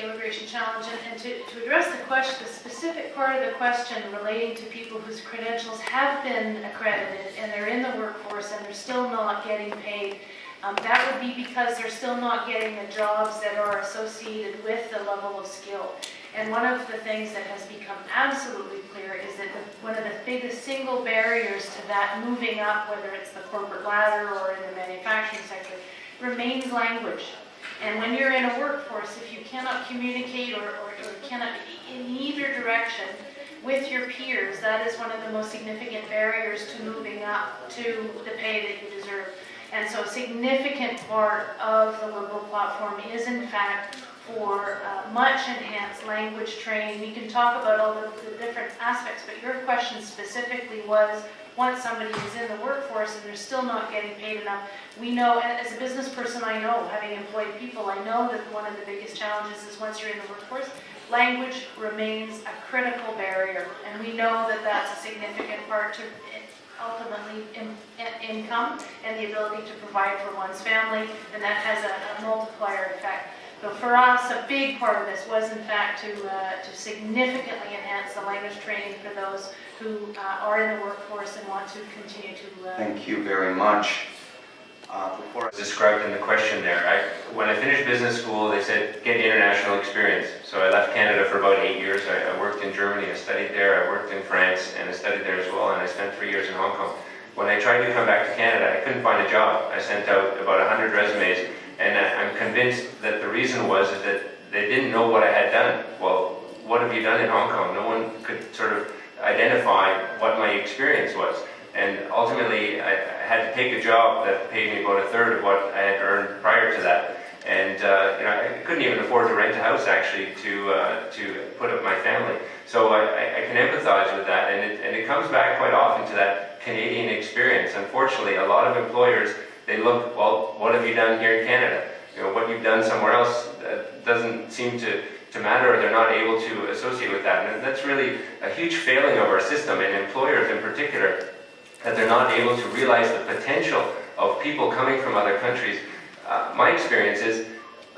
immigration challenge, and to address the question, the specific part of the question relating to people whose credentials have been accredited and they're in the workforce and they're still not getting paid, that would be because they're still not getting the jobs that are associated with the level of skill. And one of the things that has become absolutely clear is that one of the biggest single barriers to that moving up, whether it's the corporate ladder or in the manufacturing sector, remains language. And when you're in a workforce, if you cannot communicate or cannot in either direction with your peers, that is one of the most significant barriers to moving up to the pay that you deserve. And so a significant part of the Liberal platform is in fact for much enhanced language training. We can talk about all the different aspects, but your question specifically was, once somebody is in the workforce and they're still not getting paid enough, we know, as a business person, I know, having employed people, I know that one of the biggest challenges is once you're in the workforce, language remains a critical barrier. And we know that that's a significant part to ultimately income and the ability to provide for one's family, and that has a multiplier effect. So for us, a big part of this was in fact to significantly enhance the language training for those who are in the workforce and want to continue to... Thank you very much. Before I described in the question there, when I finished business school, they said, get international experience. So I left Canada for about 8 years. I worked in Germany, I studied there, I worked in France, and I studied there as well, and I spent 3 years in Hong Kong. When I tried to come back to Canada, I couldn't find a job. I sent out about 100 resumes, and I'm convinced that the reason was is that they didn't know what I had done. Well, what have you done in Hong Kong? No one could sort of identify what my experience was. And ultimately, I had to take a job that paid me about a third of what I had earned prior to that. And I couldn't even afford to rent a house, actually, to put up my family. So I can empathize with that, and it comes back quite often to that Canadian experience. Unfortunately, a lot of employers, they look, well, what have you done here in Canada? What you've done somewhere else doesn't seem to matter, or they're not able to associate with that. And that's really a huge failing of our system, and employers in particular, that they're not able to realize the potential of people coming from other countries. My experience is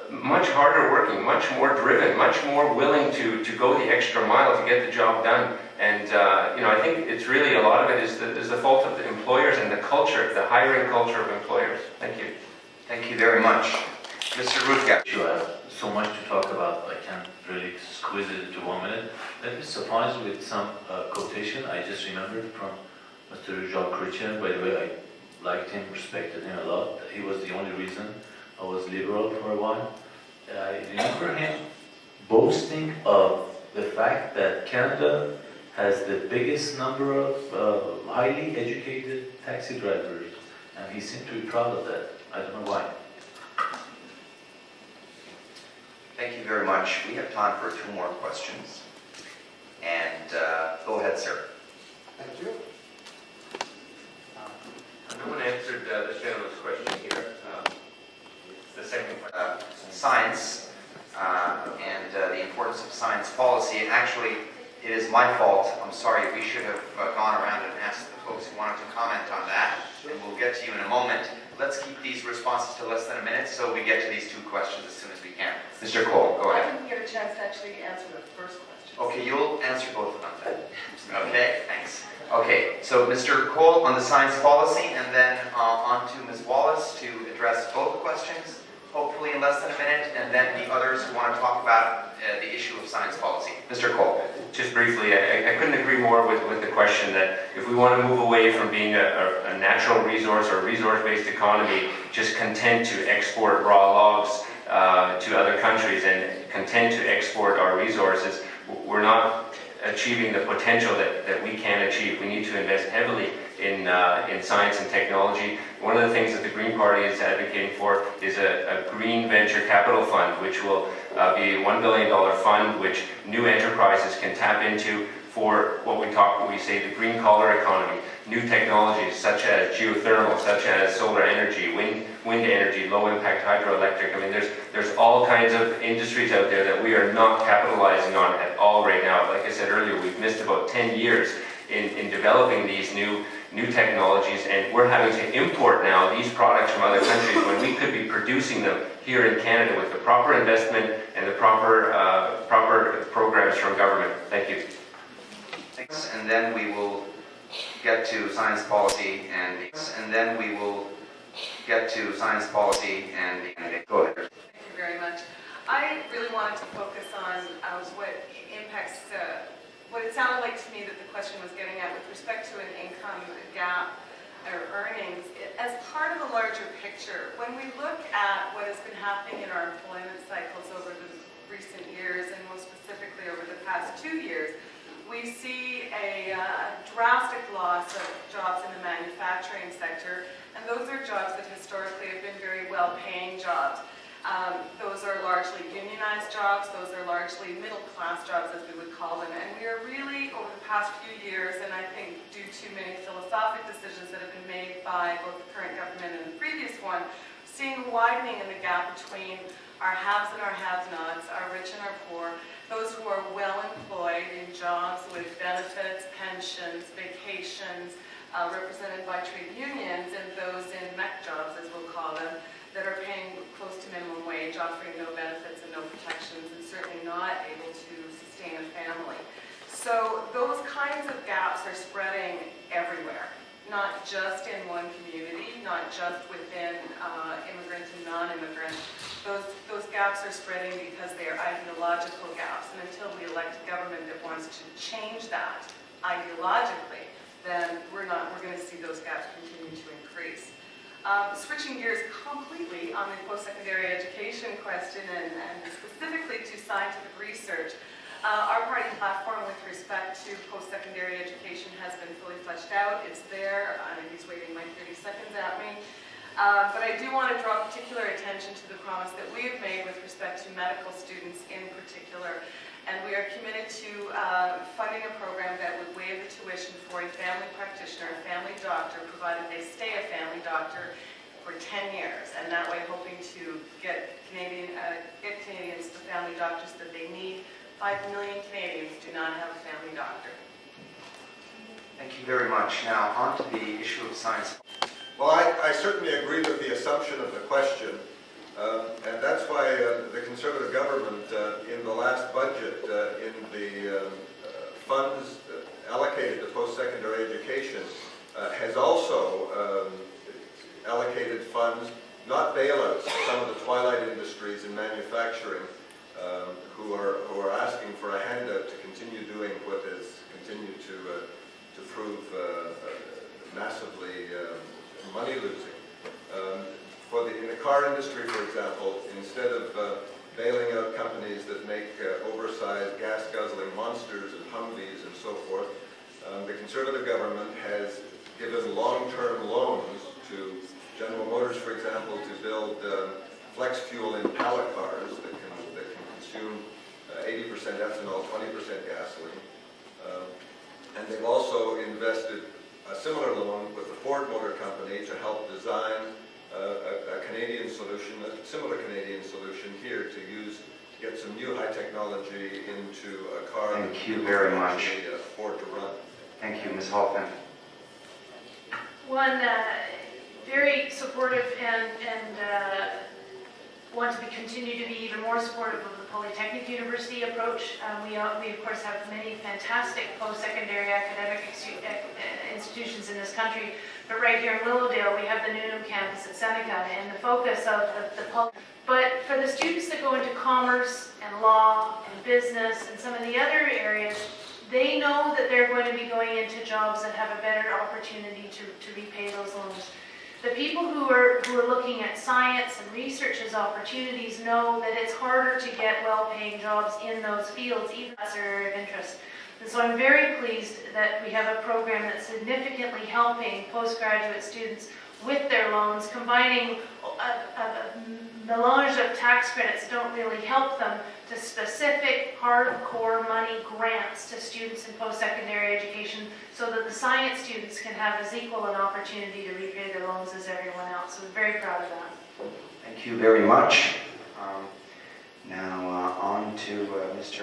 much harder working, much more driven, much more willing to go the extra mile to get the job done. And I think it's really, a lot of it is the fault of the employers and the culture, the hiring culture of employers. Thank you. Thank you very much. Mr. Rutgers. You have so much to talk about, I can't really squeeze it into 1 minute. Let me surprise with some quotation I just remembered from Mr. Jacques Chrétien. By the way, I liked him, respected him a lot. He was the only reason I was liberal for a while. I remember him boasting of the fact that Canada has the biggest number of highly educated taxi drivers, and he seemed to be proud of that. I don't know why. Thank you very much. We have time for 2 more questions. And go ahead, sir. Thank you. No one answered this gentleman's question here. The second question. Science and the importance of science policy. And actually, it is my fault. I'm sorry. We should have gone around and asked the folks who wanted to comment on that. And we'll get to you in a moment. Let's keep these responses to less than a minute so we get to these 2 questions as soon as we can. Mr. Cole, go I ahead. didn't get a chance to actually answer the first question. Okay, you'll answer both of them then. Okay, thanks. Okay, so Mr. Cole on the science policy, and then on to Ms. Wallace to address both questions, hopefully in less than a minute, and then the others who want to talk about the issue of science policy. Mr. Cole. Just briefly, I couldn't agree more with the question that if we want to move away from being a natural resource or resource-based economy, just content to export raw logs to other countries and content to export our resources, we're not achieving the potential that we can achieve. We need to invest heavily in science and technology. One of the things that the Green Party is advocating for is a green venture capital fund, which will be a $1 billion fund which new enterprises can tap into for what we say the green collar economy. New technologies such as geothermal, such as solar energy, wind energy, low impact hydroelectric. I mean, there's all kinds of industries out there that we are not capitalizing on at all right now. Like I said earlier, we've missed about 10 years in developing these new technologies, and we're having to import now these products from other countries when we could be producing them here in Canada with the proper investment and the proper and then we will get to science policy and then we will get to science policy and go ahead. Thank you very much. I really wanted to focus on what impacts, what it sounded like to me that the question was getting at with respect to an income gap or earnings. As part of a larger picture, when we look at what has been happening in our employment cycles over the recent years, and most specifically over the past 2 years, we see a drastic loss of jobs in the manufacturing sector, and those are jobs that historically have been very well-paying jobs. Those are largely unionized jobs, those are largely middle-class jobs, as we would call them, and we are really, over the past few years, and I think due to many philosophic decisions that have been made by both the current government and the previous one, seeing widening in the gap between our haves and our have-nots, our rich and our poor, those who are well employed in jobs with benefits, pensions, vacations, represented by trade unions, and those in mech jobs, as we'll call them, that are paying close to minimum wage, offering no benefits and no protections, and certainly not able to sustain a family. So those kinds of gaps are spreading everywhere, not just in one community, not just within immigrant and non-immigrant. Those gaps are spreading because they are ideological gaps, and until we elect a government that wants to change that ideologically, then we're going to see those gaps continue to increase. Switching gears completely on the post-secondary education question and specifically to scientific research, our party platform with respect to post-secondary education has been fully fleshed out. It's there. He's waving my 30 seconds at me. But I do want to draw particular attention to the promise that we have made with respect to medical students in particular. And we are committed to funding a program that would waive the tuition for a family practitioner, a family doctor, provided they stay a family doctor for 10 years. And that way hoping to get Canadians the family doctors that they need. 5 million Canadians do not have a family doctor. Thank you very much. Now, on to the issue of science. Well, I certainly agree with the assumption of the question, and that's why the Conservative government in the last budget, in the funds allocated to post-secondary education, has also allocated funds, not bailouts, for some of the twilight industries in manufacturing who are asking for a handout to continue doing what has continued to prove massively money-losing. In the car industry, for example, instead of bailing out companies that make oversized gas-guzzling monsters and Humvees and so forth, the Conservative government has given long-term loans to General Motors, for example, to build flex fuel in pallet cars that can consume 80% ethanol, 20% gasoline. And they've also invested a similar loan with the Ford Motor Company to help design a Canadian solution, a similar Canadian solution here to get some new high technology into a car that Thank you very much. actually afford to run. Thank you, Ms. Hoffman. One, very supportive and want to continue to be even more supportive of the Polytechnic University approach. We of course have many fantastic post-secondary academic institutions in this country, but right here in Willowdale we have the Newnham campus at Seneca, and the focus of but for the students that go into commerce and law and business and some of the other areas, they know that they're going to be going into jobs that have a better opportunity to repay those loans. The people who are looking at science and research as opportunities know that it's harder to get well-paying jobs in those fields, even as an area of interest. And so I'm very pleased that we have a program that's significantly helping postgraduate students with their loans, combining a melange of tax credits that don't really help them to specific hardcore money grants to students in post-secondary education so that the science students can have as equal an opportunity to repay their loans as everyone else. So we're very proud of that. Thank you very much. Now on to Mr.